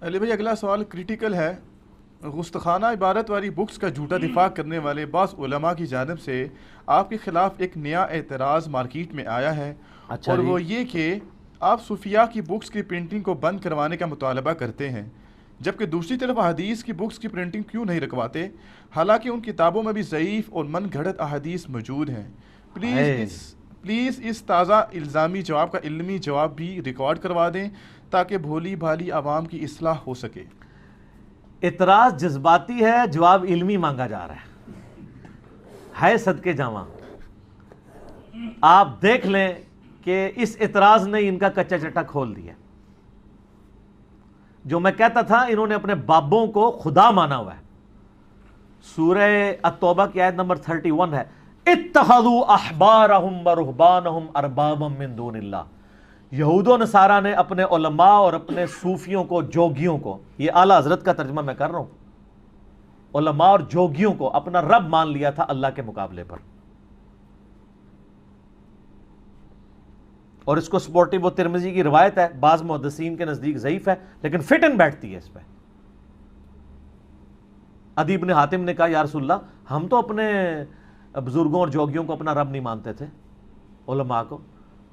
علی بھائی اگلا سوال کریٹیکل ہے. گستاخانہ عبارت والی بکس کا جھوٹا دفاع کرنے والے بعض علماء کی جانب سے آپ کے خلاف ایک نیا اعتراض مارکیٹ میں آیا ہے، اچھا اور جی. وہ یہ کہ آپ صوفیاء کی بکس کی پرنٹنگ کو بند کروانے کا مطالبہ کرتے ہیں، جبکہ دوسری طرف احادیث کی بکس کی پرنٹنگ کیوں نہیں رکھواتے، حالانکہ ان کتابوں میں بھی ضعیف اور من گھڑت احادیث موجود ہیں. ہائے. پلیز اس تازہ الزامی جواب کا علمی جواب بھی ریکارڈ کروا دیں تاکہ بھولی بھالی عوام کی اصلاح ہو سکے. اعتراض جذباتی ہے، جواب علمی مانگا جا رہا ہے صدقے جاواں. آپ دیکھ لیں کہ اس اعتراض نے ان کا کچا چٹا کھول دیا. جو میں کہتا تھا انہوں نے اپنے بابوں کو خدا مانا ہوا ہے. سورہ التوبہ کی آیت نمبر 31 ہے، اتخذوا احبارهم ورهبانهم اربابا من دون اللہ. یہود و نصارہ نے اپنے علماء اور اپنے صوفیوں کو، جوگیوں کو، یہ اعلیٰ حضرت کا ترجمہ میں کر رہا ہوں، علماء اور جوگیوں کو اپنا رب مان لیا تھا اللہ کے مقابلے پر. اور اس کو سپورٹو وہ ترمذی کی روایت ہے، بعض محدثین کے نزدیک ضعیف ہے لیکن فٹ ان بیٹھتی ہے اس پہ. عدی بن حاتم نے کہا یا رسول اللہ ہم تو اپنے بزرگوں اور جوگیوں کو اپنا رب نہیں مانتے تھے، علماء کو.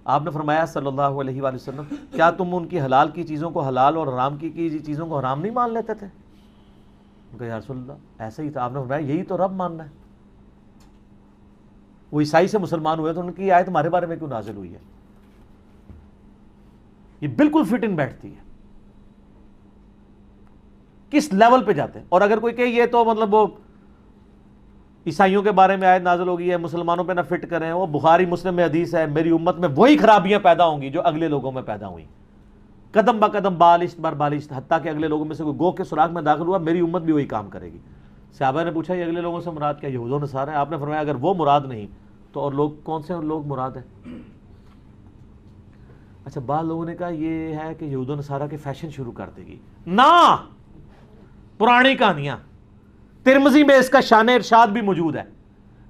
آپ نے فرمایا صلی اللہ علیہ وآلہ وسلم کیا تم ان کی حلال کی چیزوں کو حلال اور حرام کی چیزوں کو حرام نہیں مان لیتے تھے؟ کہا یا رسول اللہ ایسا ہی تھا. آپ نے فرمایا یہی تو رب ماننا ہے. وہ عیسائی سے مسلمان ہوئے تو ان کی آیت تمہارے بارے میں کیوں نازل ہوئی ہے؟ یہ بالکل فٹ ان بیٹھتی ہے. کس لیول پہ جاتے ہیں. اور اگر کوئی کہ یہ تو مطلب وہ عیسائیوں کے بارے میں آیت نازل ہو گئی ہے، مسلمانوں پہ نہ فٹ کریں، وہ بخاری مسلم میں حدیث ہے، میری امت میں وہی خرابیاں پیدا ہوں گی جو اگلے لوگوں میں پیدا ہوئیں، قدم با قدم بالشت بر بالشت، حتیٰ کہ اگلے لوگوں میں سے کوئی گوہ کے سراغ میں داخل ہوا میری امت بھی وہی کام کرے گی. صحابہ نے پوچھا یہ اگلے لوگوں سے مراد کیا؟ یہود و نصارہ ہیں. آپ نے فرمایا اگر وہ مراد نہیں تو اور لوگ کون سے لوگ مراد ہیں؟ اچھا بعض لوگوں نے کہا یہ ہے کہ یہود و نصارہ کے فیشن شروع کر دے گی. نہ، پرانی کہانیاں. ترمذی میں اس کا شان ارشاد بھی موجود ہے،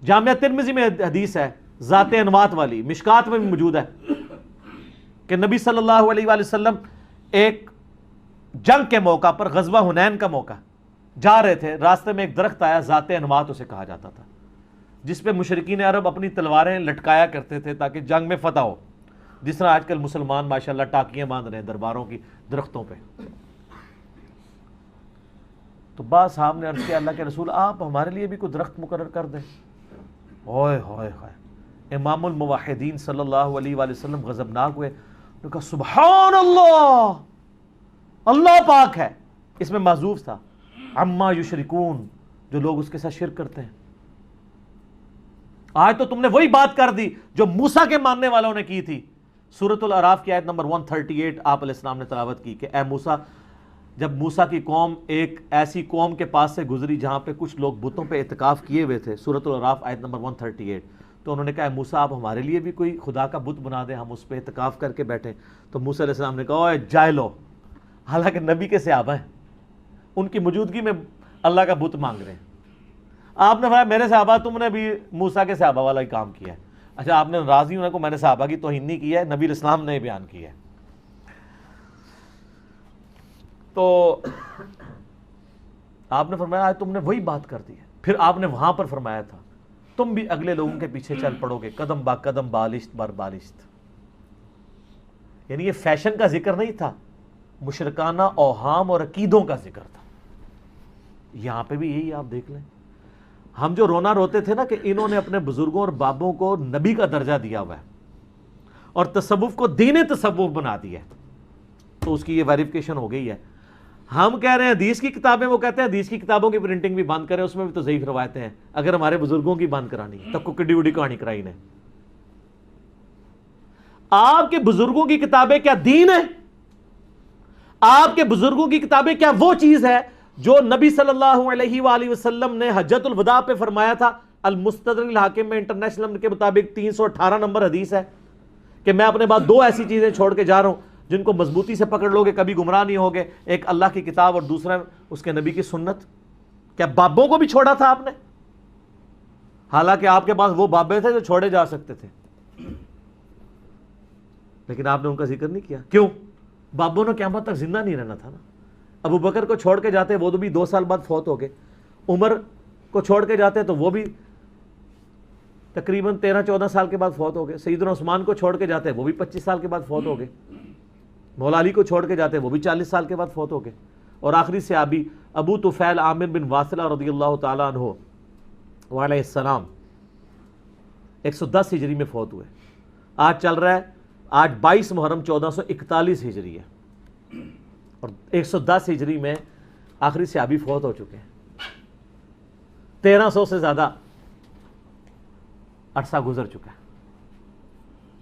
جامعہ ترمذی میں حدیث ہے ذات انوات والی، مشکات میں بھی موجود ہے کہ نبی صلی اللہ علیہ وآلہ وسلم ایک جنگ کے موقع پر، غزوہ حنین کا موقع، جا رہے تھے، راستے میں ایک درخت آیا ذات انوات اسے کہا جاتا تھا، جس پہ مشرکین عرب اپنی تلواریں لٹکایا کرتے تھے تاکہ جنگ میں فتح ہو، جس طرح آج کل مسلمان ماشاءاللہ ٹاکیاں باندھ رہے ہیں درباروں کی درختوں پہ. تو بعض صاحب نے عرض کیا اللہ کے رسول آپ ہمارے لیے بھی کوئی درخت مقرر کر دیں. اوئے ہوئے ہوئے، امام الموحدین صلی اللہ علیہ وآلہ وسلم غضبناک ہوئے. انہوں نے کہا سبحان اللہ، اللہ پاک ہے. اس میں محذوف تھا عما یشرکون، جو لوگ اس کے ساتھ شرک کرتے ہیں. آج تو تم نے وہی بات کر دی جو موسیٰ کے ماننے والوں نے کی تھی. سورۃ الاعراف کی آیت نمبر 138 آپ علیہ السلام نے تلاوت کی کہ اے موسیٰ، جب موسیٰ کی قوم ایک ایسی قوم کے پاس سے گزری جہاں پہ کچھ لوگ بتوں پہ اعتکاف کیے ہوئے تھے، سورۃ الاعراف آیت نمبر 138، تو انہوں نے کہا اے موسیٰ آپ ہمارے لیے بھی کوئی خدا کا بت بنا دیں، ہم اس پہ اعتکاف کر کے بیٹھیں. تو موسیٰ علیہ السلام نے کہا اوے جاہلو، حالانکہ نبی کے صحابہ ہیں، ان کی موجودگی میں اللہ کا بت مانگ رہے ہیں. آپ نے فرمایا میرے صحابہ، تم نے بھی موسیٰ کے صحابہ والا ہی کام کیا ہے. اچھا آپ نے راضی ہونے کو میں نے صحابہ کی توہین نہیں کی ہے، نبی علیہ السلام نے بیان کیا ہے. تو آپ نے فرمایا آج تم نے وہی بات کر دی ہے. پھر آپ نے وہاں پر فرمایا تھا تم بھی اگلے لوگوں کے پیچھے چل پڑو گے، قدم با قدم بالشت بر بالشت. یعنی یہ فیشن کا ذکر نہیں تھا، مشرکانہ اوہام اور عقیدوں کا ذکر تھا. یہاں پہ بھی یہی آپ دیکھ لیں. ہم جو رونا روتے تھے نا کہ انہوں نے اپنے بزرگوں اور بابوں کو نبی کا درجہ دیا ہوا ہے اور تصوف کو دین تصوف بنا دیا ہے، تو اس کی یہ ویریفیکیشن ہو گئی ہے. ہم کہہ رہے ہیں حدیث کی کتابیں، وہ کہتے ہیں حدیث کی کتابوں کی پرنٹنگ بھی بند کریں، اس میں بھی تو ضعیف روایتیں ہیں. اگر ہمارے بزرگوں کی بند کرانی ہے تب کو کڈی وڈی کہانی کرائی نے. آپ کے بزرگوں کی کتابیں کیا دین ہے؟ آپ کے بزرگوں کی کتابیں کیا وہ چیز ہے جو نبی صلی اللہ علیہ وآلہ وسلم نے حجۃ الوداع پہ فرمایا تھا؟ المستدرک الحاکم میں انٹرنیشنل نمبر کے مطابق 318 نمبر حدیث ہے کہ میں اپنے بعد دو ایسی چیزیں چھوڑ کے جا رہا ہوں جن کو مضبوطی سے پکڑ لو گے کبھی گمراہ نہیں ہوگے، ایک اللہ کی کتاب اور دوسرا اس کے نبی کی سنت. کیا بابوں کو بھی چھوڑا تھا آپ نے؟ حالانکہ آپ کے پاس وہ بابے تھے جو چھوڑے جا سکتے تھے، لیکن آپ نے ان کا ذکر نہیں کیا. کیوں؟ بابوں نے قیامت تک زندہ نہیں رہنا تھا نا. ابو بکر کو چھوڑ کے جاتے وہ تو بھی 2 سال بعد فوت ہو گئے، عمر کو چھوڑ کے جاتے تو وہ بھی تقریباً 13-14 سال کے بعد فوت ہو گئے، سیدنا عثمان کو چھوڑ کے جاتے وہ بھی 25 سال کے بعد فوت ہو گئے، مولا علی کو چھوڑ کے جاتے وہ بھی 40 سال کے بعد فوت ہو گئے، اور آخری صحابی ابو طفیل عامر بن واصلہ رضی اللہ تعالیٰ عنہ وعلیہ السلام 110 ہجری میں فوت ہوئے۔ آج چل رہا ہے، آج 22 محرم 1441 ہجری ہے، اور 110 ہجری میں آخری صحابی فوت ہو چکے ہیں۔ 1300 سے زیادہ عرصہ گزر چکا ہے،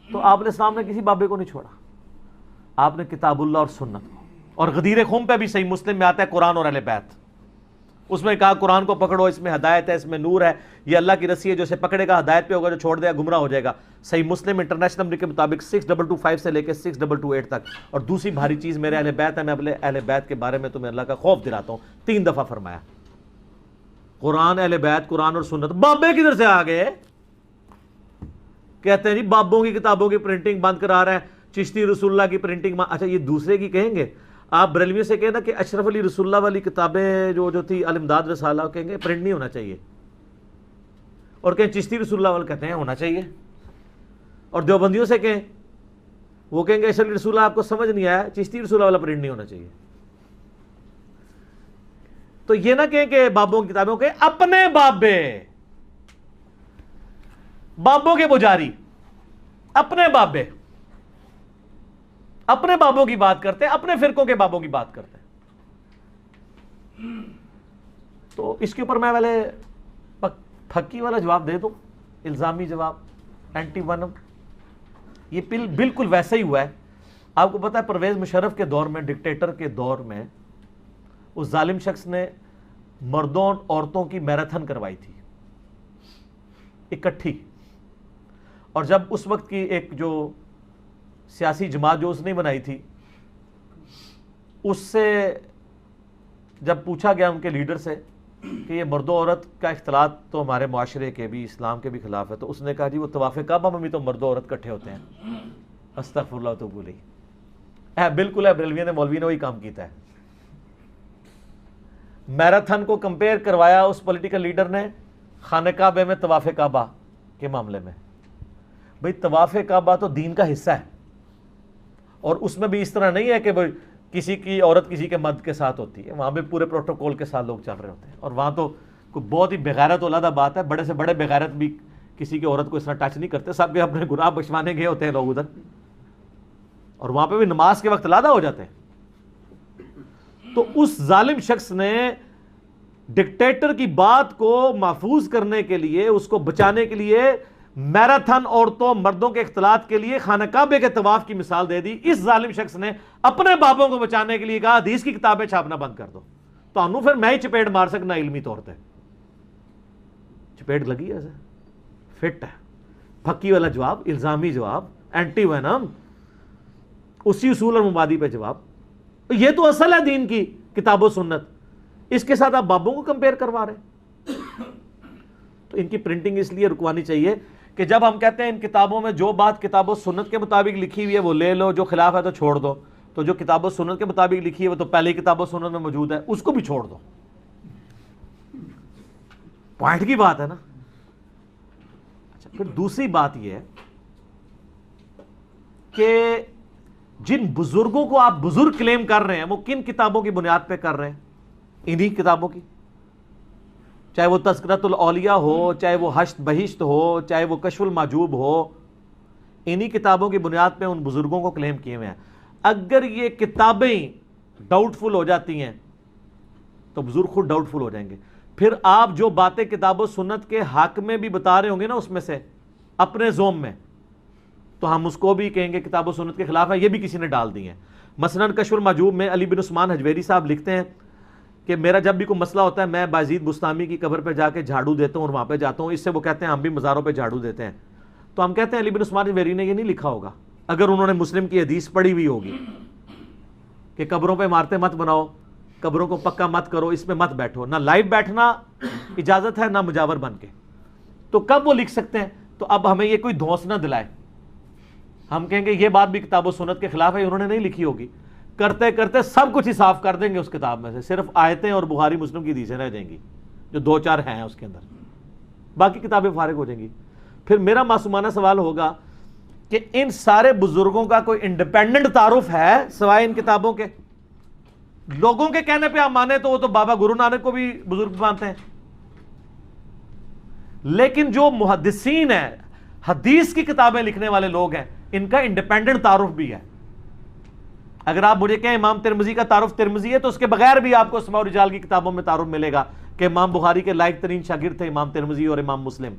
تو آپ علیہ السلام نے کسی بابے کو نہیں چھوڑا، آپ نے کتاب اللہ اور سنت کو، اور غدیر خم پہ بھی صحیح مسلم میں آتا ہے قرآن اور اہل بیت، اس میں کہا قرآن کو پکڑو، اس میں ہدایت ہے، اس میں نور ہے، یہ اللہ کی رسی ہے، جو اسے پکڑے گا ہدایت پہ ہوگا، جو چھوڑ دے گا گمراہ ہو جائے گا۔ صحیح مسلم انٹرنیشنل نمبر کے مطابق 6225 سے لے کے 6228 تک۔ اور دوسری بھاری چیز میرے اہل بیت ہے، میں اپنے اہل بیت کے بارے میں تمہیں اللہ کا خوف دلاتا ہوں، 3 دفعہ فرمایا، قرآن، اہل بیت، قرآن اور سنت۔ بابے کدھر سے آ گئے؟ کہتے ہیں جی بابوں کی کتابوں کی پرنٹنگ بند کرا رہا ہے، چشتی رسول اللہ کی پرنٹنگ اچھا یہ دوسرے کی کہیں گے؟ آپ بریلویوں سے کہیں نا کہ اشرف علی رسول اللہ والی کتابیں جو تھی الامداد رسالہ، کہیں گے پرنٹ نہیں ہونا چاہیے، اور کہیں چشتی رسول اللہ والا کہتے ہیں ہونا چاہیے، اور دیوبندیوں سے کہیں وہ کہیں گے اشرف علی رسول اللہ آپ کو سمجھ نہیں آیا، چشتی رسول اللہ والا پرنٹ نہیں ہونا چاہیے۔ تو یہ نہ کہیں کہ بابوں کی کتابوں کے اپنے بابے، بابوں کے پجاری، اپنے بابے، اپنے بابوں کی بات کرتے ہیں، اپنے فرقوں کے بابوں کی بات کرتے ہیں۔ تو اس کے اوپر میں پہلے پھکی والا جواب دے دوں، الزامی جواب، اینٹی ونم، یہ بالکل ویسا ہی ہوا ہے۔ آپ کو پتا ہے پرویز مشرف کے دور میں، ڈکٹیٹر کے دور میں، اس ظالم شخص نے مردوں اور عورتوں کی میراتھن کروائی تھی اکٹھی، اور جب اس وقت کی ایک جو سیاسی جماعت جو اس نے بنائی تھی، اس سے جب پوچھا گیا ان کے لیڈر سے کہ یہ مرد و عورت کا اختلاط تو ہمارے معاشرے کے بھی، اسلام کے بھی خلاف ہے، تو اس نے کہا جی وہ طواف کعبہ میں بھی تو مرد و عورت کٹھے ہوتے ہیں۔ استغفر اللہ تو بولی بالکل ہے، بریلوی نے مولوی نے وہی کام کیتا ہے۔ میراتھن کو کمپیئر کروایا اس پولیٹیکل لیڈر نے خانہ کعبہ میں طواف کعبہ کے معاملے میں۔ بھئی طواف کعبہ تو دین کا حصہ ہے، اور اس میں بھی اس طرح نہیں ہے کہ کسی کی عورت کسی کے مرد کے ساتھ ہوتی ہے، وہاں بھی پورے پروٹوکول کے ساتھ لوگ چل رہے ہوتے ہیں، اور وہاں تو کوئی بہت ہی بغیرت علیحدہ بات ہے، بڑے سے بڑے بغیرت بھی کسی کی عورت کو اس طرح ٹچ نہیں کرتے، سب کے اپنے گناہ بخشوانے گئے ہوتے ہیں لوگ ادھر، اور وہاں پہ بھی نماز کے وقت علیحدہ ہو جاتے ہیں۔ تو اس ظالم شخص نے ڈکٹیٹر کی بات کو محفوظ کرنے کے لیے، اس کو بچانے کے لیے، میراتھن عورتوں مردوں کے اختلاط کے لیے خانہ کعبے کے طواف کی مثال دے دی۔ اس ظالم شخص نے اپنے بابوں کو بچانے کے لیے کہا حدیث کی کتابیں چھاپنا بند کر دو، تو انہوں پھر میں ہی چپیٹ مار سکنا علمی طور پہ، چپیٹ لگی ایسے فٹ ہے۔ پھکی والا جواب، الزامی جواب، اینٹی وینم، اسی اصول اور مبادی پہ جواب۔ یہ تو اصل ہے دین کی کتاب و سنت، اس کے ساتھ آپ بابوں کو کمپیئر کروا رہے ہیں۔ تو ان کی پرنٹنگ اس لیے رکوانی چاہیے کہ جب ہم کہتے ہیں ان کتابوں میں جو بات کتاب و سنت کے مطابق لکھی ہوئی ہے وہ لے لو، جو خلاف ہے تو چھوڑ دو، تو جو کتاب و سنت کے مطابق لکھی ہے وہ تو پہلے ہی کتاب و سنت میں موجود ہے، اس کو بھی چھوڑ دو۔ پوائنٹ کی بات ہے نا۔ اچھا، پھر دوسری بات یہ ہے کہ جن بزرگوں کو آپ بزرگ کلیم کر رہے ہیں وہ کن کتابوں کی بنیاد پہ کر رہے ہیں؟ انہی کتابوں کی، چاہے وہ تذکرۃ الاولیاء ہو، چاہے وہ حشت بہشت ہو، چاہے وہ کشف المحجوب ہو، انہی کتابوں کی بنیاد پہ ان بزرگوں کو کلیم کیے ہوئے ہیں۔ اگر یہ کتابیں ڈاؤٹ فل ہو جاتی ہیں تو بزرگ خود ڈاؤٹ فل ہو جائیں گے۔ پھر آپ جو باتیں کتاب و سنت کے حق میں بھی بتا رہے ہوں گے نا اس میں سے اپنے زوم میں، تو ہم اس کو بھی کہیں گے کتاب و سنت کے خلاف ہے، یہ بھی کسی نے ڈال دی ہیں۔ مثلا کشف المحجوب میں علی بن عثمان حجویری صاحب لکھتے ہیں کہ میرا جب بھی کوئی مسئلہ ہوتا ہے میں بایزید بستامی کی قبر پہ جا کے جھاڑو دیتا ہوں اور وہاں پہ جاتا ہوں، اس سے وہ کہتے ہیں ہم بھی مزاروں پہ جھاڑو دیتے ہیں۔ تو ہم کہتے ہیں علی بن عثمان حجویری نے یہ نہیں لکھا ہوگا، اگر انہوں نے مسلم کی حدیث پڑھی ہوئی ہوگی کہ قبروں پہ عمارتیں مت بناؤ، قبروں کو پکا مت کرو، اس میں مت بیٹھو، نہ لائیو بیٹھنا اجازت ہے نہ مجاور بن کے، تو کب وہ لکھ سکتے ہیں؟ تو اب ہمیں یہ کوئی دھونس نہ دلائے، ہم کہیں گے یہ بات بھی کتاب و سنت کے خلاف ہے، انہوں نے نہیں لکھی ہوگی۔ کرتے کرتے سب کچھ ہی صاف کر دیں گے اس کتاب میں سے، صرف آیتیں اور بخاری مسلم کی حدیثیں رہ جائیں گی جو 2-4 ہیں اس کے اندر، باقی کتابیں فارغ ہو جائیں گی۔ پھر میرا معصومانہ سوال ہوگا کہ ان سارے بزرگوں کا کوئی انڈیپینڈنٹ تعارف ہے سوائے ان کتابوں کے؟ لوگوں کے کہنے پہ آپ مانے تو وہ تو بابا گرو نانک کو بھی بزرگ مانتے ہیں، لیکن جو محدثین ہیں، حدیث کی کتابیں لکھنے والے لوگ ہیں، ان کا انڈیپینڈنٹ تعارف بھی ہے۔ اگر آپ مجھے کہیں امام ترمذی کا تعارف ترمذی ہے، تو اس کے بغیر بھی آپ کو اسماء الرجال کی کتابوں میں تعارف ملے گا کہ امام بخاری کے لائق ترین شاگرد تھے امام ترمذی اور امام مسلم۔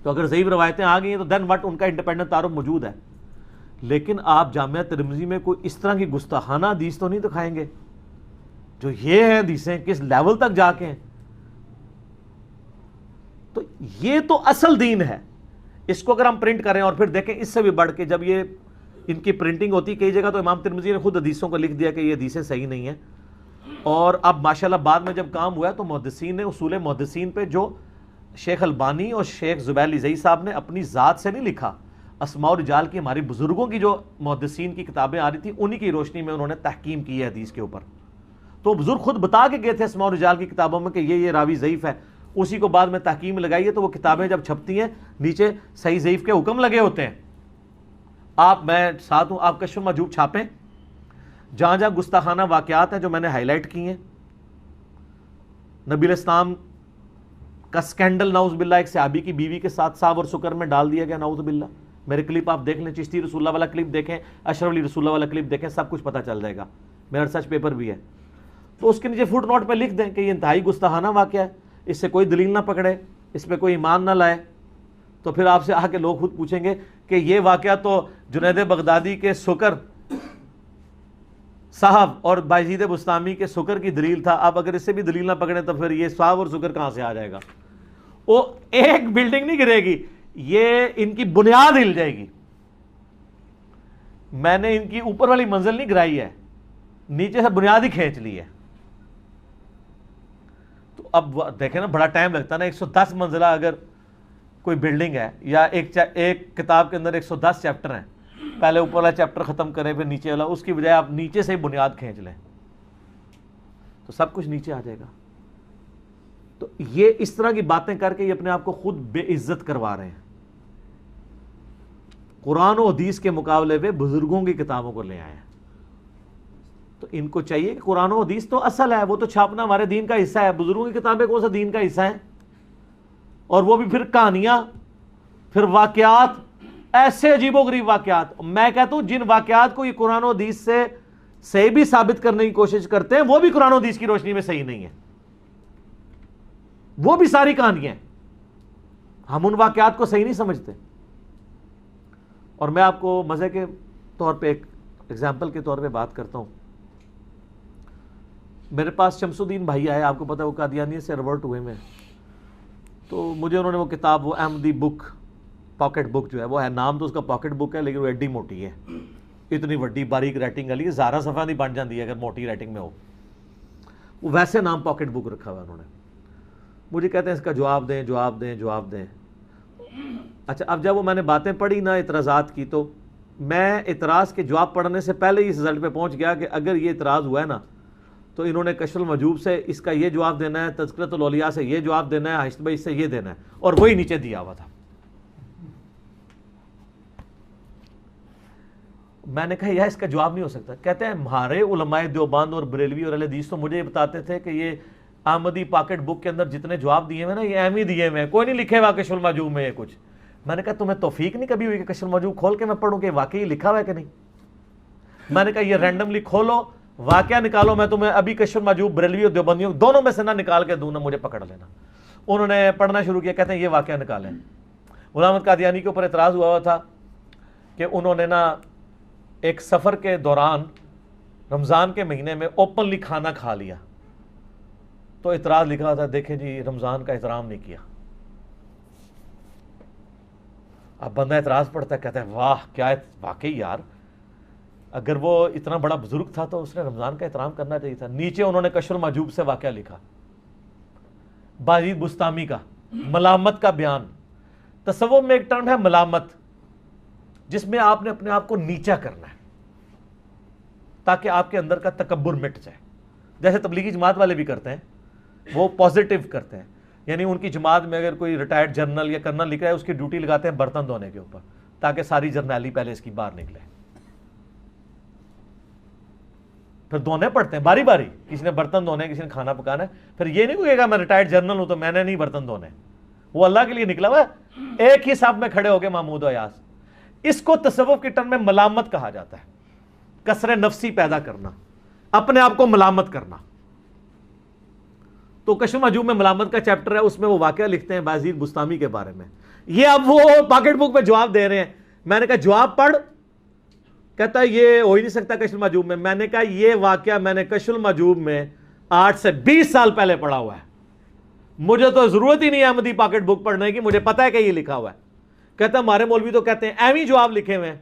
تو اگر ضعیف روایتیں آ گئی ہیں تو دین وٹ، ان کا انڈیپینڈنٹ تعارف موجود ہے۔ لیکن آپ جامعہ ترمذی میں کوئی اس طرح کی گستاخانہ حدیث تو نہیں دکھائیں گے جو یہ ہیں حدیثیں کس لیول تک جا کے ہیں۔ تو یہ تو اصل دین ہے، اس کو اگر ہم پرنٹ کریں اور پھر دیکھیں اس سے بھی بڑھ کے جب یہ ان کی پرنٹنگ ہوتی کئی جگہ تو امام ترمذی نے خود حدیثوں کو لکھ دیا کہ یہ حدیثیں صحیح نہیں ہیں، اور اب ماشاءاللہ بعد میں جب کام ہوا تو محدثین نے اصول محدثین پہ جو شیخ البانی اور شیخ زبیر لزئی صاحب نے اپنی ذات سے نہیں لکھا، اسماء الرجال کی ہماری بزرگوں کی جو محدثین کی کتابیں آ رہی تھیں انہی کی روشنی میں انہوں نے تحکیم کی ہے حدیث کے اوپر۔ تو بزرگ خود بتا کے گئے تھے اسماء الرجال کی کتابوں میں کہ یہ راوی ضعیف ہے، اسی کو بعد میں تحکیم لگائی ہے، تو وہ کتابیں جب چھپتی ہیں نیچے صحیح ضعیف کے حکم لگے ہوتے ہیں۔ آپ میں ساتھ ہوں، آپ کشف المحجوب چھاپیں، جہاں جہاں گستاخانہ واقعات ہیں جو میں نے ہائی لائٹ کی ہیں، نبی الاسلام کا سکینڈل نعوذ باللہ ایک صحابی کی بیوی کے ساتھ صاحب اور سکر میں ڈال دیا گیا نعوذ باللہ، میرے کلپ آپ دیکھ لیں، چشتی رسول اللہ والا کلپ دیکھیں، اشرف علی رسول اللہ والا کلپ دیکھیں، سب کچھ پتہ چل جائے گا، میرا ریسرچ پیپر بھی ہے۔ تو اس کے نیچے فٹ نوٹ پہ لکھ دیں کہ یہ انتہائی گستاخانہ واقعہ ہے، اس سے کوئی دلیل نہ پکڑے، اس پہ کوئی ایمان نہ لائے۔ تو پھر آپ سے آ کے لوگ خود پوچھیں گے کہ یہ واقعہ تو جنید بغدادی کے سکر صاحب اور بایزید بستامی کے سکر کی دلیل تھا، اب اگر اس سے بھی دلیل نہ پکڑیں تو پھر یہ صاحب اور سکر کہاں سے آ جائے گا؟ وہ ایک بلڈنگ نہیں گرے گی، یہ ان کی بنیاد ہل جائے گی۔ میں نے ان کی اوپر والی منزل نہیں گرائی ہے، نیچے سے بنیاد ہی کھینچ لی ہے۔ تو اب دیکھیں نا، بڑا ٹائم لگتا ہے نا، 110 منزلہ اگر کوئی بلڈنگ ہے یا ایک کتاب کے اندر 110 چیپٹر ہیں، پہلے اوپر والا چیپٹر ختم کریں پھر نیچے والا، اس کی بجائے آپ نیچے سے ہی بنیاد کھینچ لیں تو سب کچھ نیچے آ جائے گا۔ تو یہ اس طرح کی باتیں کر کے یہ اپنے آپ کو خود بے عزت کروا رہے ہیں۔ قرآن و حدیث کے مقابلے پہ بزرگوں کی کتابوں کو لے آئے ہیں۔ تو ان کو چاہیے کہ قرآن و حدیث تو اصل ہے، وہ تو چھاپنا ہمارے دین کا حصہ ہے، بزرگوں کی کتابیں کون سا دین کا حصہ ہیں؟ اور وہ بھی پھر کہانیاں، پھر واقعات، ایسے عجیب و غریب واقعات۔ میں کہتا ہوں جن واقعات کو یہ قرآن و حدیث سے صحیح بھی ثابت کرنے کی کوشش کرتے ہیں وہ بھی قرآن و حدیث کی روشنی میں صحیح نہیں ہے، وہ بھی ساری کہانیاں ہیں، ہم ان واقعات کو صحیح نہیں سمجھتے۔ اور میں آپ کو مزے کے طور پہ ایک ایگزامپل کے طور پہ بات کرتا ہوں۔ میرے پاس شمس الدین بھائی آئے، آپ کو پتہ ہے وہ قادیانیت سے ریورٹ ہوئے میں، تو مجھے انہوں نے وہ کتاب، وہ احمدی بک، پاکٹ بک جو ہے، وہ ہے نام تو اس کا پاکٹ بک ہے لیکن وہ ایڈی موٹی ہے، اتنی وڈی باریک رائٹنگ والی، زارا صفحہ نہیں بن جاتی ہے اگر موٹی رائٹنگ میں ہو، وہ ویسے نام پاکٹ بک رکھا ہوا انہوں نے۔ مجھے کہتے ہیں اس کا جواب دیں جواب دیں جواب دیں۔ اچھا، اب جب وہ میں نے باتیں پڑھی نا اعتراضات کی، تو میں اعتراض کے جواب پڑھنے سے پہلے ہی اس رزلٹ پہ پہنچ گیا کہ اگر یہ اعتراض ہوا ہے نا تو انہوں نے کشف المحجوب سے اس کا یہ جواب دینا ہے، تذکرۃ الاولیاء سے یہ جواب دینا ہے، حاشیہ بھائی سے یہ دینا ہے، اور وہی نیچے دیا ہوا تھا۔ میں نے کہا یار اس کا جواب نہیں ہو سکتا۔ کہتے ہیں ہمارے علماء دیوبند اور بریلوی اور اہل حدیث تو مجھے یہ بتاتے تھے کہ یہ احمدی پاکٹ بک کے اندر جتنے جواب دیے ہوئے نا یہ اہم ہی دیے ہوئے ہیں، کوئی نہیں لکھے ہوا کشف المحجوب میں یہ کچھ۔ میں نے کہا تمہیں توفیق نہیں کبھی ہوئی کہ کشف المحجوب کھول کے میں پڑھوں کہ واقعی لکھا ہوا ہے کہ نہیں؟ میں نے کہا یہ رینڈملی کھولو، واقعہ نکالو، میں تمہیں ابھی کشف المحجوب بریلوی اور دیوبندیوں دونوں میں سے نہ نکال کے دوں نا، مجھے پکڑ لینا۔ انہوں نے پڑھنا شروع کیا، کہتے ہیں یہ واقعہ نکالیں۔ غلام احمد قادیانی کے اوپر اعتراض ہوا ہوا تھا کہ انہوں نے نا ایک سفر کے دوران رمضان کے مہینے میں اوپنلی کھانا کھا لیا، تو اعتراض لکھا تھا دیکھیں جی رمضان کا احترام نہیں کیا۔ اب بندہ اعتراض پڑھتا ہے، کہتا ہے واہ کیا واقعی یار، اگر وہ اتنا بڑا بزرگ تھا تو اس نے رمضان کا احترام کرنا چاہیے تھا۔ نیچے انہوں نے کشف المحجوب سے واقعہ لکھا، بازید بستامی کا ملامت کا بیان۔ تصوف میں ایک ٹرم ہے ملامت، جس میں آپ نے اپنے آپ کو نیچا کرنا ہے، تاکہ آپ کے اندر کا تکبر مٹ جائے. جیسے تبلیغی جماعت والے بھی کرتے ہیں, وہ پازیٹیو کرتے ہیں, یعنی ان کی جماعت میں اگر کوئی ریٹائرڈ جرنل یا کرنل لکھ رہا ہے اس کی ڈیوٹی لگاتے ہیں برتن دھونے کے اوپر, تاکہ ساری جرنیلی پہلے اس کی باہر نکلے. پھر دھونے پڑتے ہیں باری باری, کسی نے برتن دھونے ہیں, کسی نے کھانا پکانا ہے. پھر یہ نہیں کہے گا میں ریٹائرڈ جرنل ہوں تو میں نے نہیں برتن دھونے, وہ اللہ کے لیے نکلا ہوا ہے. ایک ہی صف میں کھڑے ہو کے محمود و ایاز. اس کو تصوف کی ٹرم میں ملامت کہا جاتا ہے, کسر نفسی پیدا کرنا, اپنے آپ کو ملامت کرنا. تو کشف المحجوب میں ملامت کا چیپٹر ہے, اس میں وہ واقعہ لکھتے ہیں بازید بستامی کے بارے میں. یہ اب وہ پاکٹ بک میں جواب دے رہے ہیں. میں نے کہا جواب پڑھ, کہتا ہے یہ ہو ہی نہیں سکتا کشف المحجوب میں. میں نے کہا یہ واقعہ میں نے کشف المحجوب میں 8 سے 20 سال پہلے پڑھا ہوا ہے, مجھے تو ضرورت ہی نہیں ہے احمدی پاکٹ بک پڑھنے کی, مجھے پتا ہے کہ یہ لکھا ہوا ہے. کہتا ہے ہمارے مولوی تو کہتے ہیں ایویں جواب لکھے ہوئے ہیں.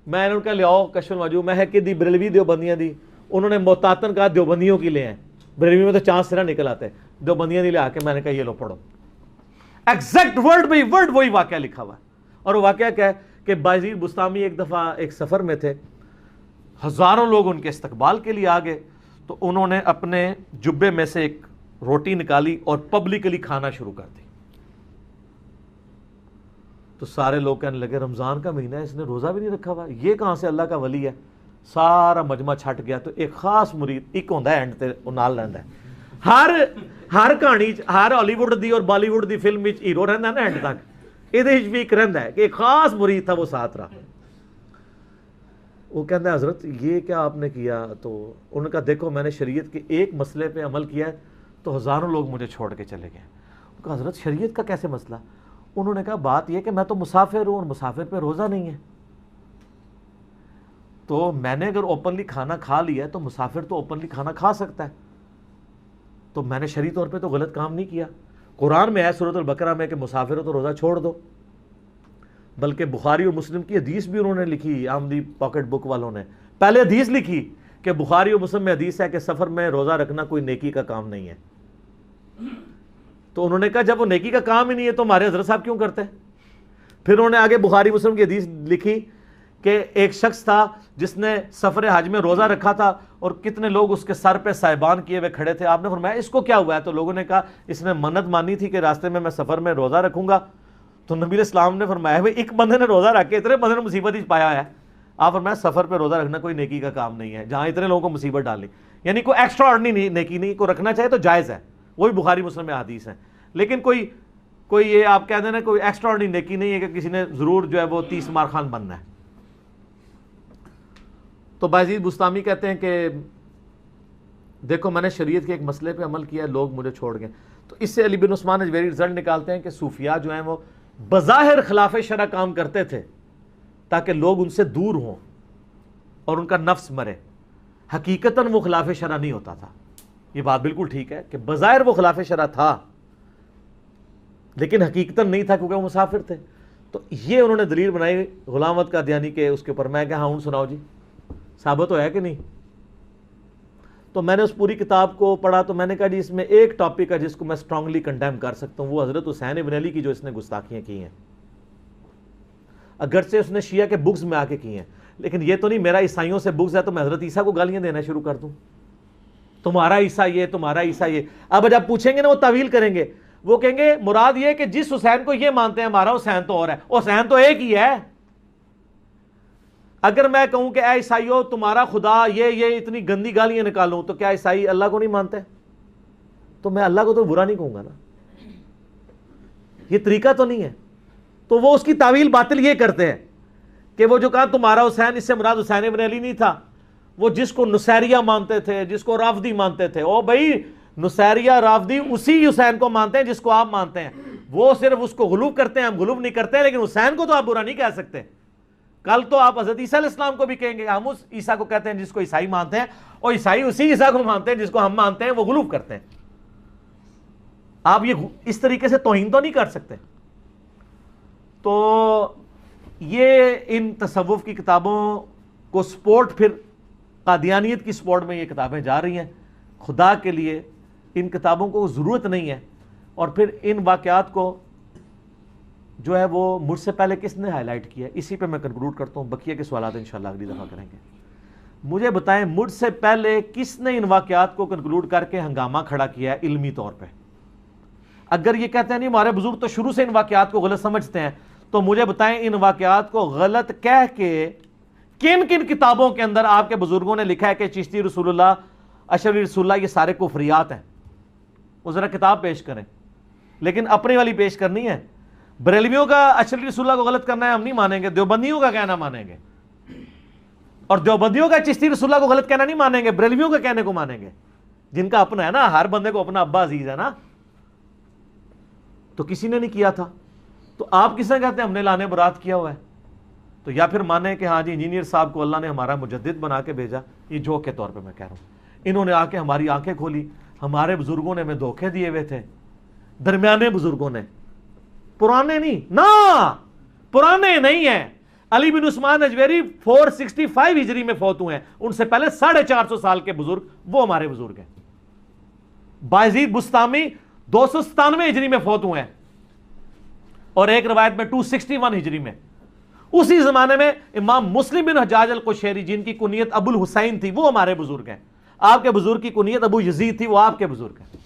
میں نے ان کا لیاؤ کشف المحجوب میں ہے کہ دی بریلوی دیوبندیاں دی, انہوں نے محتاطن کہا دیوبندیوں کی لے ہیں, بریلوی میں تو چاند سرا نکل آتے ہیں, دیوبندیاں دی لے آ کے میں نے کہا یہ لو پڑھو. ایگزیکٹ ورڈ بائی ورڈ وہی واقعہ لکھا ہوا ہے. اور وہ واقعہ کیا ہے کہ بازید بستامی ایک دفعہ ایک سفر میں تھے, ہزاروں لوگ ان کے استقبال کے لیے آ گئے, تو انہوں نے اپنے جبے میں سے ایک روٹی نکالی اور پبلکلی کھانا شروع کر دی. تو سارے لوگ کہنے لگے رمضان کا مہینہ ہے, اس نے روزہ بھی نہیں رکھا ہوا, یہ کہاں سے اللہ کا ولی ہے. سارا مجمع چھٹ گیا. تو ایک خاص مرید ایک ہوندا ہے اینڈ تے او نال رہندا ہے. ہر کہانی ہر ہالی ووڈ دی اور بالی ووڈ دی فلم وچ ہیرو رہندا ہے نا اینڈ تک, یہ بھی ایک رہندا ہے کہ ایک خاص مرید تھا وہ ساتھ رہا. وہ کہتا ہے حضرت یہ کیا آپ نے کیا؟ تو انہوں نے کہا دیکھو میں نے شریعت کے ایک مسئلے پہ عمل کیا ہے تو ہزاروں لوگ مجھے چھوڑ کے چلے گئے. وہ کہا حضرت شریعت کا کیسے مسئلہ؟ انہوں نے کہا بات یہ کہ میں تو مسافر ہوں اور مسافر پہ روزہ نہیں ہے, تو میں نے اگر اوپنلی کھانا کھا لیا تو مسافر تو اوپنلی کھانا کھا سکتا ہے, تو میں نے شرعی طور پہ تو غلط کام نہیں کیا. قرآن میں ہے سورۃ البقرہ میں کہ مسافر ہو تو روزہ چھوڑ دو. بلکہ بخاری اور مسلم کی حدیث بھی انہوں نے لکھی, احمدی پاکٹ بک والوں نے پہلے حدیث لکھی کہ بخاری اور مسلم میں حدیث ہے کہ سفر میں روزہ رکھنا کوئی نیکی کا کام نہیں ہے. تو انہوں نے کہا جب وہ نیکی کا کام ہی نہیں ہے تو ہمارے حضرت صاحب کیوں کرتے ہیں؟ پھر انہوں نے آگے بخاری مسلم کی حدیث لکھی کہ ایک شخص تھا جس نے سفر حج میں روزہ رکھا تھا اور کتنے لوگ اس کے سر پہ سائبان کیے ہوئے کھڑے تھے. آپ نے فرمایا اس کو کیا ہوا ہے؟ تو لوگوں نے کہا اس نے منت مانی تھی کہ راستے میں سفر میں روزہ رکھوں گا. تو نبی علیہ السلام نے فرمایا بھائی ایک بندے نے روزہ رکھ کے اتنے بندے نے مصیبت ہی پایا ہے. آپ فرمایا سفر پہ روزہ رکھنا کوئی نیکی کا کام نہیں ہے جہاں اتنے لوگوں کو مصیبت ڈالنی, یعنی کوئی ایکسٹرا آرڈنری نیکی نہیں, کو رکھنا چاہے تو جائز ہے, وہ بھی بخاری مسلم میں حدیث ہے. لیکن کوئی یہ آپ کہہ دیں نا کوئی ایکسٹرا آرڈنری نیکی نہیں ہے کہ کسی نے ضرور جو ہے وہ 30 مار خان بننا ہے. تو بازید بستامی کہتے ہیں کہ دیکھو میں نے شریعت کے ایک مسئلے پہ عمل کیا, لوگ مجھے چھوڑ گئے. تو اس سے علی بن عثمان اجویری رزلٹ نکالتے ہیں کہ صوفیاء جو ہیں وہ بظاہر خلاف شرع کام کرتے تھے تاکہ لوگ ان سے دور ہوں اور ان کا نفس مرے. حقیقتاً وہ خلاف شرع نہیں ہوتا تھا. یہ بات بالکل ٹھیک ہے کہ بظاہر وہ خلاف شرع تھا لیکن حقیقتاً نہیں تھا کیونکہ وہ مسافر تھے. تو یہ انہوں نے دلیل بنائی غلام احمد قادیانی کے اس کے اوپر. میں کہا ہاں سناؤ جی, ثابت ہوا ہے کہ نہیں؟ تو میں نے اس پوری کتاب کو پڑھا تو میں نے کہا جی اس میں ایک ٹاپک ہے جس کو میں اسٹرانگلی کنڈیم کر سکتا ہوں, وہ حضرت حسین ابن علی کی جو اس نے گستاخیاں کی ہیں. اگرچہ اس نے شیعہ کے بغض میں آ کے کی ہیں, لیکن یہ تو نہیں میرا عیسائیوں سے بغض ہے تو میں حضرت عیسیٰ کو گالیاں دینا شروع کر دوں, تمہارا عیسیٰ یہ تمہارا عیسیٰ یہ. اب جب پوچھیں گے نا وہ تعویل کریں گے, وہ کہیں گے مراد یہ کہ جس حسین کو یہ مانتے ہیں ہمارا حسین تو اور ہے, حسین تو ایک ہی ہے. اگر میں کہوں کہ اے عیسائیوں تمہارا خدا یہ اتنی گندی گالیاں نکالوں تو کیا عیسائی اللہ کو نہیں مانتے؟ تو میں اللہ کو تو برا نہیں کہوں گا نا, یہ طریقہ تو نہیں ہے. تو وہ اس کی تعویل باطل یہ کرتے ہیں کہ وہ جو کہا تمہارا حسین, اس سے مراد حسین ابن علی نہیں تھا, وہ جس کو نصیریہ مانتے تھے, جس کو رافضی مانتے تھے. او بھائی نصیریہ رافضی اسی حسین کو مانتے ہیں جس کو آپ مانتے ہیں, وہ صرف اس کو غلو کرتے ہیں, ہم غلو نہیں کرتے, لیکن حسین کو تو آپ برا نہیں کہہ سکتے. کل تو آپ حضرت عیسیٰ علیہ السلام کو بھی کہیں گے ہم اس عیسیٰ کو کہتے ہیں جس کو عیسائی مانتے ہیں, اور عیسائی اسی عیسیٰ کو مانتے ہیں جس کو ہم مانتے ہیں, وہ غلو کرتے ہیں. آپ یہ اس طریقے سے توہین تو نہیں کر سکتے. تو یہ ان تصوف کی کتابوں کو سپورٹ, پھر قادیانیت کی سپورٹ میں یہ کتابیں جا رہی ہیں. خدا کے لیے ان کتابوں کو ضرورت نہیں ہے. اور پھر ان واقعات کو جو ہے وہ مجھ سے پہلے کس نے ہائی لائٹ کیا ہے, اسی پہ میں کنکلوڈ کرتا ہوں. بقیہ کے سوالات انشاءاللہ اگلی دفعہ کریں گے. مجھے بتائیں مجھ سے پہلے کس نے ان واقعات کو کنکلوڈ کر کے ہنگامہ کھڑا کیا ہے علمی طور پہ؟ اگر یہ کہتے ہیں نہیں ہمارے بزرگ تو شروع سے ان واقعات کو غلط سمجھتے ہیں، تو مجھے بتائیں ان واقعات کو غلط کہہ کے کن کن کتابوں کے اندر آپ کے بزرگوں نے لکھا ہے کہ چشتی رسول اللہ، اشرفی رسول اللہ یہ سارے کفریات ہیں؟ وہ ذرا کتاب پیش کریں، لیکن اپنی والی پیش کرنی ہے۔ بریلویوں کا اشرفی رسول اللہ کو غلط کرنا ہے ہم نہیں مانیں گے، دیوبندیوں کا کہنا مانیں گے، اور دیوبندیوں کا چشتی رسول اللہ کو غلط کہنا نہیں مانیں گے، بریلویوں کا کہنے کو مانیں گے، جن کا اپنا ہے نا، ہر بندے کو اپنا ابا عزیز ہے نا۔ تو کسی نے نہیں کیا تھا، تو آپ کس نے کہتے ہیں ہم نے لانے برات کیا ہوا ہے؟ تو یا پھر مانیں کہ ہاں جی انجینئر صاحب کو اللہ نے ہمارا مجدد بنا کے بھیجا، یہ جوک کے طور پہ میں کہہ رہا ہوں، انہوں نے آ کے ہماری آنکھیں کھولی، ہمارے بزرگوں نے ہمیں دھوکے دیے ہوئے تھے، درمیانے بزرگوں نے، پرانے نہیں نا، پرانے نہیں ہیں۔ علی بن عثمان اجویری 465 ہجری میں فوت ہوئے ہیں، ان سے پہلے 450 سال کے بزرگ وہ ہمارے بزرگ ہیں۔ بایزید بستامی 297 ہجری میں فوت ہوئے ہیں، اور ایک روایت میں 261 ہجری میں۔ اسی زمانے میں امام مسلم بن حجاج القشیری جن کی کنیت ابو الحسین تھی وہ ہمارے بزرگ ہیں۔ آپ کے بزرگ کی کنیت ابو یزید تھی، وہ آپ کے بزرگ ہیں۔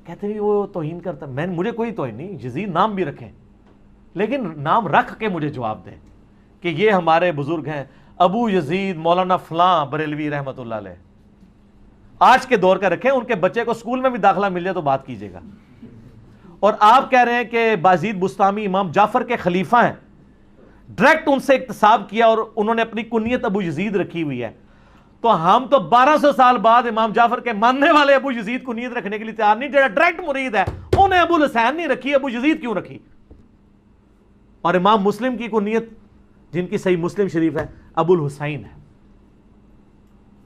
کہتے ہیں وہ توہین کرتا، مجھے کوئی توہین نہیں، یزید نام بھی رکھیں، لیکن نام رکھ کے مجھے جواب دیں کہ یہ ہمارے بزرگ ہیں، ابو یزید مولانا فلاں بریلوی رحمت اللہ علیہ۔ آج کے دور کا رکھیں، ان کے بچے کو اسکول میں بھی داخلہ مل جائے تو بات کیجیے گا۔ اور آپ کہہ رہے ہیں کہ بازید بستامی امام جعفر کے خلیفہ ہیں، ڈائریکٹ ان سے اکتساب کیا اور انہوں نے اپنی کنیت ابو یزید رکھی ہوئی ہے، تو ہم تو 1200 سال بعد امام جعفر کے ماننے والے ابو یزید کو نیت رکھنے کے لیے تیار نہیں، جو ڈائریکٹ مرید ہے انہیں ابو الحسین نہیں رکھی، ابو یزید کیوں رکھی؟ اور امام مسلم کی کنیت جن کی صحیح مسلم شریف ہے ابو الحسین ہے۔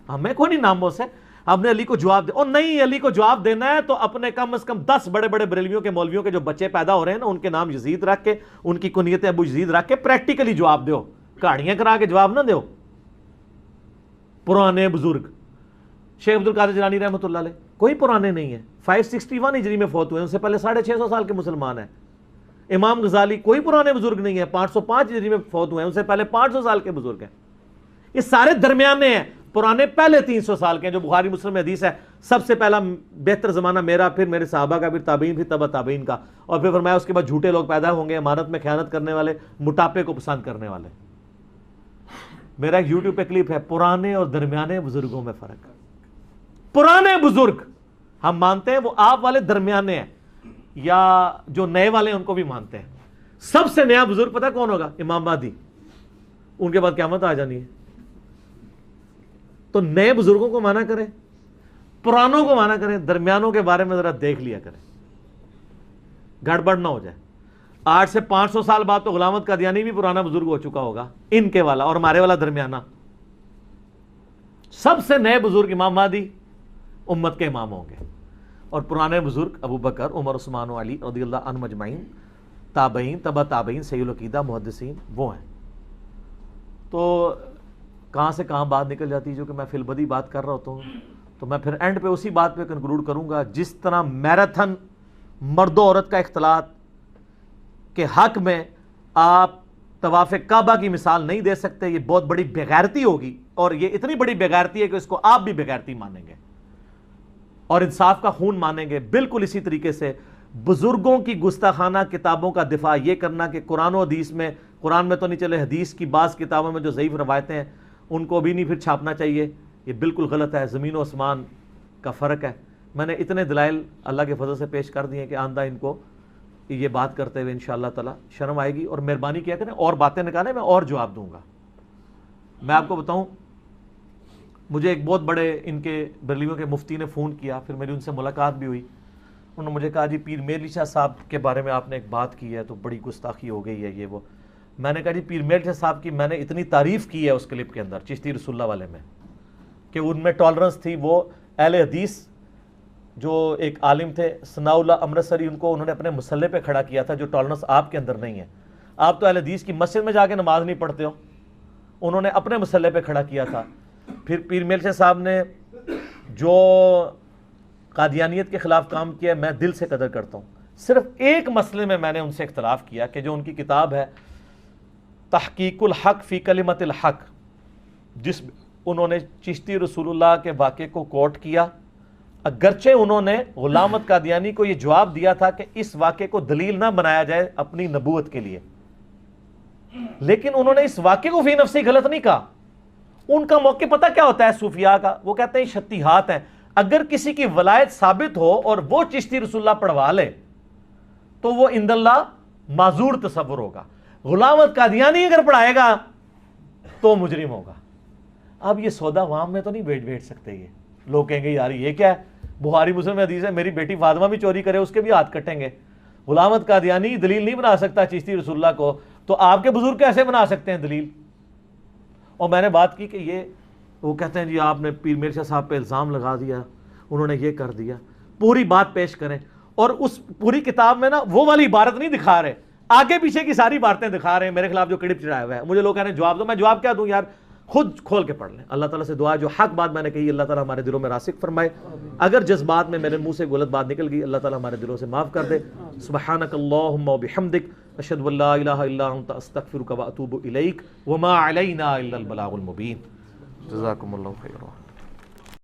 ہمیں کوئی نہیں ناموں سے، ہم نے علی کو جواب دے، اور نہیں علی کو جواب دینا ہے تو اپنے کم از کم 10 بڑے بڑے بریلویوں کے مولویوں کے جو بچے پیدا ہو رہے ہیں نا، ان کے نام یزید رکھ کے، ان کی کنیتیں ابو یزید رکھ کے پریکٹیکلی جواب دیو، کہانیاں کرا کے جواب نہ دیو۔ پرانے بزرگ شیخ عبد القادر جیلانی رحمۃ اللہ علیہ کوئی پرانے نہیں ہیں، 561 ہجری میں فوت ہوئے، ان سے پہلے 650 سال کے مسلمان ہیں۔ امام غزالی کوئی پرانے بزرگ نہیں ہے، 505 ہجری میں فوت ہوئے ہیں، ان سے پہلے 500 سال کے بزرگ ہیں۔ یہ سارے درمیانے ہیں، پرانے پہلے 300 سال کے ہیں، جو بخاری مسلم میں حدیث ہے سب سے پہلا بہتر زمانہ میرا، پھر میرے صحابہ کا، پھر تابعین، پھر تبع تابعین کا، اور پھر فرمایا اس کے بعد جھوٹے لوگ پیدا ہوں گے، امانت میں خیانت کرنے والے، موٹاپے کو پسند کرنے والے۔ میرا ایک یوٹیوب پہ کلپ ہے، پرانے اور درمیانے بزرگوں میں فرق۔ پرانے بزرگ ہم مانتے ہیں وہ آپ والے درمیانے ہیں، یا جو نئے والے ہیں ان کو بھی مانتے ہیں۔ سب سے نیا بزرگ پتہ کون ہوگا؟ امام مہدی، ان کے بعد قیامت آ جانی ہے۔ تو نئے بزرگوں کو مانا کریں، پرانوں کو مانا کریں، درمیانوں کے بارے میں ذرا دیکھ لیا کریں، گڑبڑ نہ ہو جائے۔ آج سے 500 سال بعد تو غلامت قادیانی بھی پرانا بزرگ ہو چکا ہوگا، ان کے والا اور ہمارے والا درمیانہ۔ سب سے نئے بزرگ امام مہدی امت کے امام ہوں گے، اور پرانے بزرگ ابو بکر، عمر، عثمان و علی رضی اللہ عنہم اجمعین، تابعین، تبع تابعین، صحیح العقیدہ محدثین وہ ہیں۔ تو کہاں سے کہاں بات نکل جاتی ہے، جو کہ میں فی البدی بات کر رہا ہوتا ہوں، تو میں پھر اینڈ پہ اسی بات پہ کنکلوڈ کروں گا، جس طرح میراتھن مرد و عورت کا اختلاط کے حق میں آپ طواف کعبہ کی مثال نہیں دے سکتے، یہ بہت بڑی بےغیرتی ہوگی، اور یہ اتنی بڑی بےغیرتی ہے کہ اس کو آپ بھی بےغیرتی مانیں گے اور انصاف کا خون مانیں گے۔ بالکل اسی طریقے سے بزرگوں کی گستاخانہ کتابوں کا دفاع یہ کرنا کہ قرآن و حدیث میں، قرآن میں تو نہیں چلے، حدیث کی بعض کتابوں میں جو ضعیف روایتیں ہیں ان کو بھی نہیں پھر چھاپنا چاہیے، یہ بالکل غلط ہے، زمین و آسمان کا فرق ہے۔ میں نے اتنے دلائل اللہ کے فضل سے پیش کر دیے ہیں کہ آندہ ان کو یہ بات کرتے ہوئے انشاءاللہ تعالی شرم آئے گی، اور مہربانی کیا کریں اور باتیں نکالیں، میں اور جواب دوں گا۔ میں آپ کو بتاؤں، مجھے ایک بہت بڑے ان کے بریلویوں کے مفتی نے فون کیا، پھر میری ان سے ملاقات بھی ہوئی، انہوں نے مجھے کہا جی پیر مہر علی شاہ صاحب کے بارے میں آپ نے ایک بات کی ہے تو بڑی گستاخی ہو گئی ہے یہ وہ۔ میں نے کہا جی پیر مہر علی شاہ صاحب کی میں نے اتنی تعریف کی ہے اس کلپ کے اندر چشتی رسول اللہ والے میں، کہ ان میں ٹالرنس تھی۔ وہ اہل حدیث جو ایک عالم تھے ثناء اللہ امرتسری، ان کو انہوں نے اپنے مسلح پہ کھڑا کیا تھا، جو ٹالرنس آپ کے اندر نہیں ہے۔ آپ تو اہل حدیث کی مسجد میں جا کے نماز نہیں پڑھتے ہو، انہوں نے اپنے مسلح پہ کھڑا کیا تھا۔ پھر پیر مہر شاہ صاحب نے جو قادیانیت کے خلاف کام کیا میں دل سے قدر کرتا ہوں۔ صرف ایک مسئلے میں نے ان سے اختلاف کیا کہ جو ان کی کتاب ہے تحقیق الحق فی کلمت الحق، جس انہوں نے چشتی رسول اللہ کے واقعے کو کوٹ کیا، اگرچہ انہوں نے غلام احمد قادیانی کو یہ جواب دیا تھا کہ اس واقعے کو دلیل نہ بنایا جائے اپنی نبوت کے لیے، لیکن انہوں نے اس واقعے کو فی نفسی غلط نہیں کہا۔ ان کا موقع پتہ کیا ہوتا ہے صوفیاء کا؟ وہ کہتے ہیں شتیہات ہیں، اگر کسی کی ولایت ثابت ہو اور وہ چشتی رسول اللہ پڑھوا لے تو وہ عند اللہ معذور تصور ہوگا، غلام احمد قادیانی اگر پڑھائے گا تو مجرم ہوگا۔ اب یہ سودا عوام میں تو نہیں بیٹھ سکتے، یہ لوگ کہیں گے یار یہ کیا ہے، بخاری مسلم میں حدیث ہے میری بیٹی فاطمہ بھی چوری کرے اس کے بھی ہاتھ کٹیں گے، غلام احمد قادیانی دلیل نہیں بنا سکتا چشتی رسول اللہ کو، تو آپ کے بزرگ کیسے بنا سکتے ہیں دلیل؟ اور میں نے بات کی کہ یہ وہ کہتے ہیں جی آپ نے پیر میر شاہ صاحب پہ الزام لگا دیا، انہوں نے یہ کر دیا، پوری بات پیش کریں، اور اس پوری کتاب میں نا وہ والی عبارت نہیں دکھا رہے، آگے پیچھے کی ساری باتیں دکھا رہے ہیں میرے خلاف جو کڑپ چڑھایا ہوا ہے۔ مجھے لوگ کہہ رہے ہیں جواب دو، میں جواب کیا دوں یار، خود کھول کے پڑھ لیں۔ اللہ تعالیٰ سے دعا ہے جو حق بات میں نے کہی اللہ تعالیٰ ہمارے دلوں میں راسخ فرمائے، اگر جذبات میں میرے منہ سے غلط بات نکل گئی اللہ تعالیٰ ہمارے دلوں سے معاف کر دے۔ سبحانک اللہم و بحمدک، اشہد ان لا الہ الا انت، استغفرک و اتوب الیک، وما علینا الا البلاغ المبین۔ جزاکم اللہ خیرا۔